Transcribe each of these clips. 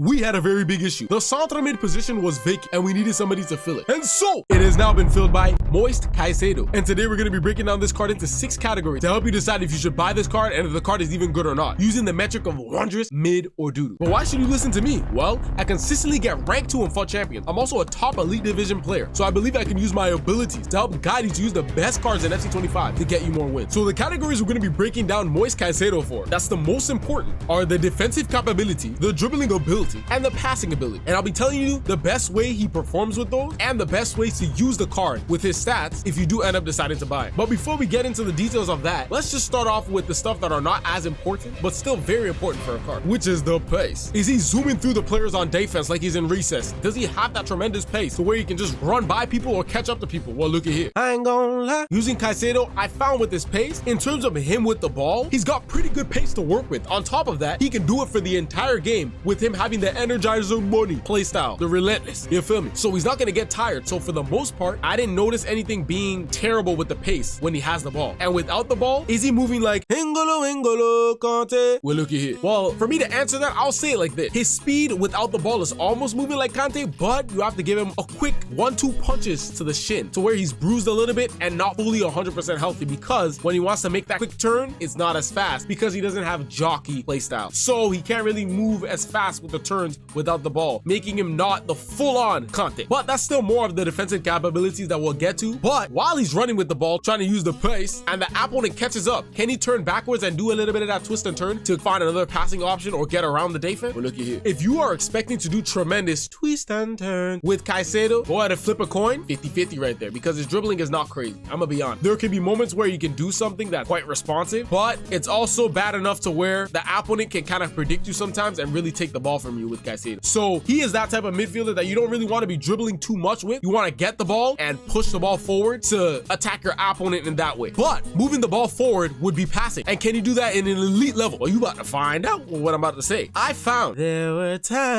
we had a very big issue. The centre mid position was vacant and we needed somebody to fill it. And so it has now been filled by Moised Caicedo. And today we're going to be breaking down this card into 6 categories to help you decide if you should buy this card and if the card is even good or not, using the metric of wondrous, mid, or doo-doo. But why should you listen to me? Well, I consistently get ranked 2 in FUT Champions. I'm also a top elite division player, so I believe I can use my abilities to help guide you to use the best cards in FC25 to get you more wins. So the categories we're going to be breaking down Moised Caicedo for, that's the most important, are the defensive capability, the dribbling ability, and the passing ability. And I'll be telling you the best way he performs with those and the best ways to use the card with his stats if you do end up deciding to buy it. But before we get into the details of that, let's just start off with the stuff that are not as important but still very important for a card, which is the pace. Is he zooming through the players on defense like he's in recess? Does he have that tremendous pace to where he can just run by people or catch up to people? Well, look at here. I ain't gonna lie. Using Caicedo, I found with this pace, in terms of him with the ball, he's got pretty good pace to work with. On top of that, he can do it for the entire game with him having the Energizer money playstyle, the relentless, you feel me? So he's not gonna get tired. So for the most part, I didn't notice anything being terrible with the pace when he has the ball. And without the ball, is he moving like N'Golo Kante? Well, look at here. Well, for me to answer that, I'll say it like this. His speed without the ball is almost moving like Kante, but you have to give him a quick 1-2 punches to the shin to where he's bruised a little bit and not fully 100% healthy, because when he wants to make that quick turn, it's not as fast because he doesn't have jockey playstyle. So he can't really move as fast with the turns without the ball, making him not the full-on Kante. But that's still more of the defensive capabilities that we'll get to. But while he's running with the ball, trying to use the pace, and the opponent catches up, can he turn backwards and do a little bit of that twist and turn to find another passing option or get around the defense? Well, looky here. If you are expecting to do tremendous twist and turn with Caicedo, go ahead and flip a coin, 50-50 right there, because his dribbling is not crazy. I'm gonna be honest. There can be moments where you can do something that's quite responsive, but it's also bad enough to where the opponent can kind of predict you sometimes and really take the ball from you with Caicedo. So he is that type of midfielder that you don't really want to be dribbling too much with. You want to get the ball and push the ball forward to attack your opponent in that way. But moving the ball forward would be passing. And can you do that in an elite level? Well, you about to find out what I'm about to say. I found there were times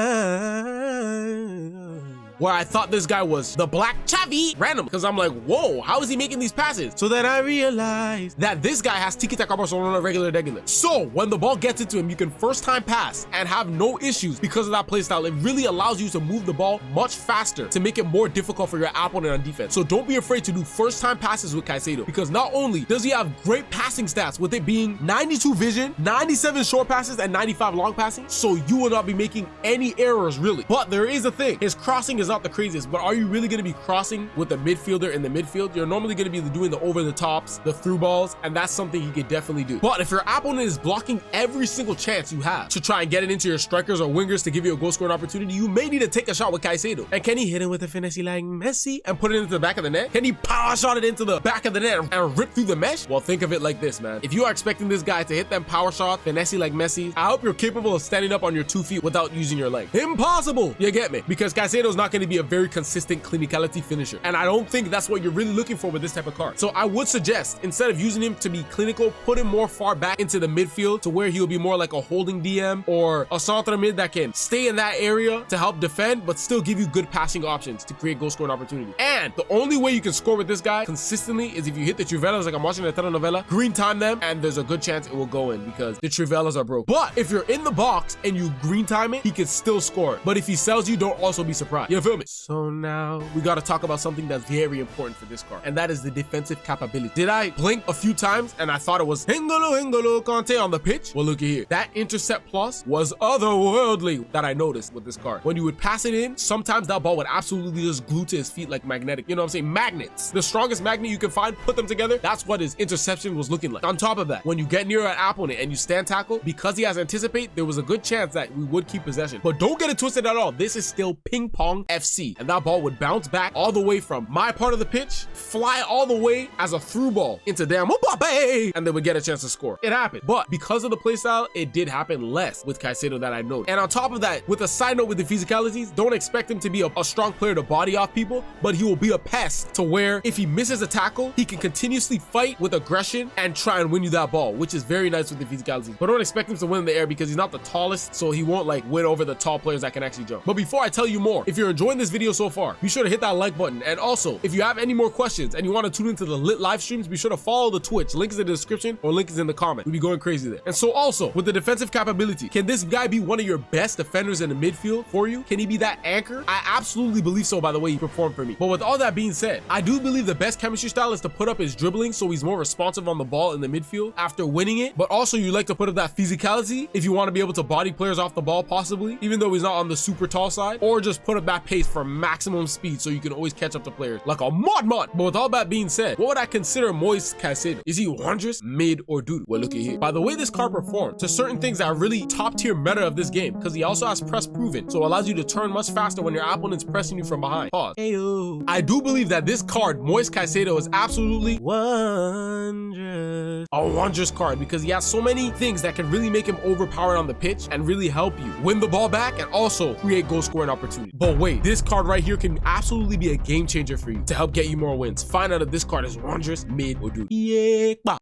where I thought this guy was the Black Chavi random, because I'm like, whoa, how is he making these passes? So then I realized that this guy has tiki-taka Barcelona regular. So when the ball gets into him, you can first time pass and have no issues because of that play style. It really allows you to move the ball much faster to make it more difficult for your opponent on defense. So don't be afraid to do first time passes with Caicedo, because not only does he have great passing stats with it being 92 vision, 97 short passes, and 95 long passing, so you will not be making any errors really. But there is a thing, his crossing is not the craziest, but are you really going to be crossing with the midfielder in the midfield? You're normally going to be doing the over the tops, the through balls, and that's something he could definitely do. But if your opponent is blocking every single chance you have to try and get it into your strikers or wingers to give you a goal scoring opportunity, you may need to take a shot with Caicedo. And can he hit him with a finesse like Messi and put it into the back of the net? Can he power shot it into the back of the net and rip through the mesh? Well, think of it like this, man. If you are expecting this guy to hit them power shot, finesse like Messi, I hope you're capable of standing up on your 2 feet without using your leg. Impossible! You get me? Because Caicedo is not going to be a very consistent clinicality finisher, and I don't think that's what you're really looking for with this type of card. So I would suggest, instead of using him to be clinical, put him more far back into the midfield to where he'll be more like a holding DM or a centre mid that can stay in that area to help defend but still give you good passing options to create goal scoring opportunity. And the only way you can score with this guy consistently is if you hit the trivelas, like I'm watching a telenovela, green time them, and there's a good chance it will go in because the trivelas are broke. But if you're in the box and you green time it, he can still score. But if he sells you, don't also be surprised. You feel me? So now we got to talk about something that's very important for this card, and that is the defensive capability. Did I blink a few times and I thought it was N'Golo Kante on the pitch? Well, look at here. That intercept plus was otherworldly that I noticed with this card. When you would pass it in, sometimes that ball would absolutely just glue to his feet like magnetic. You know what I'm saying? Magnets. The strongest magnet you can find, put them together. That's what his interception was looking like. On top of that, when you get near an opponent and you stand tackle, because he has anticipate, there was a good chance that we would keep possession. But don't get it twisted at all. This is still ping pong FC, and that ball would bounce back all the way from my part of the pitch, fly all the way as a through ball into damn Mbappe, and they would get a chance to score. It happened, but because of the playstyle, it did happen less with Caicedo that I noticed. And on top of that, with a side note with the physicalities, don't expect him to be a strong player to body off people, but he will be a pest to where if he misses a tackle, he can continuously fight with aggression and try and win you that ball, which is very nice with the physicalities. But don't expect him to win in the air because he's not the tallest, so he won't like win over the tall players that can actually jump. But before I tell you more, if you're enjoying enjoying this video so far, be sure to hit that like button. And also, if you have any more questions and you want to tune into the lit live streams, be sure to follow the Twitch. Link is in the description or link is in the comment. We'll be going crazy there. And so also, with the defensive capability, can this guy be one of your best defenders in the midfield for you? Can he be that anchor? I absolutely believe so by the way he performed for me. But with all that being said, I do believe the best chemistry style is to put up his dribbling so he's more responsive on the ball in the midfield after winning it. But also you like to put up that physicality if you want to be able to body players off the ball possibly, even though he's not on the super tall side, or just put up that pace for maximum speed so you can always catch up to players like a mod. But with all that being said, what would I consider Moises Caicedo? Is he wondrous, mid, or dude? Well, look at here. By the way this card performed to certain things that are really top tier meta of this game, because he also has press proven, so it allows you to turn much faster when your opponent's pressing you from behind. Pause. Heyo. I do believe that this card, Moises Caicedo, is absolutely wondrous. A wondrous card because he has so many things that can really make him overpowered on the pitch and really help you win the ball back and also create goal scoring opportunity. But wait, this card right here can absolutely be a game changer for you to help get you more wins. Find out if this card is wondrous, mid, or dude. Yeah.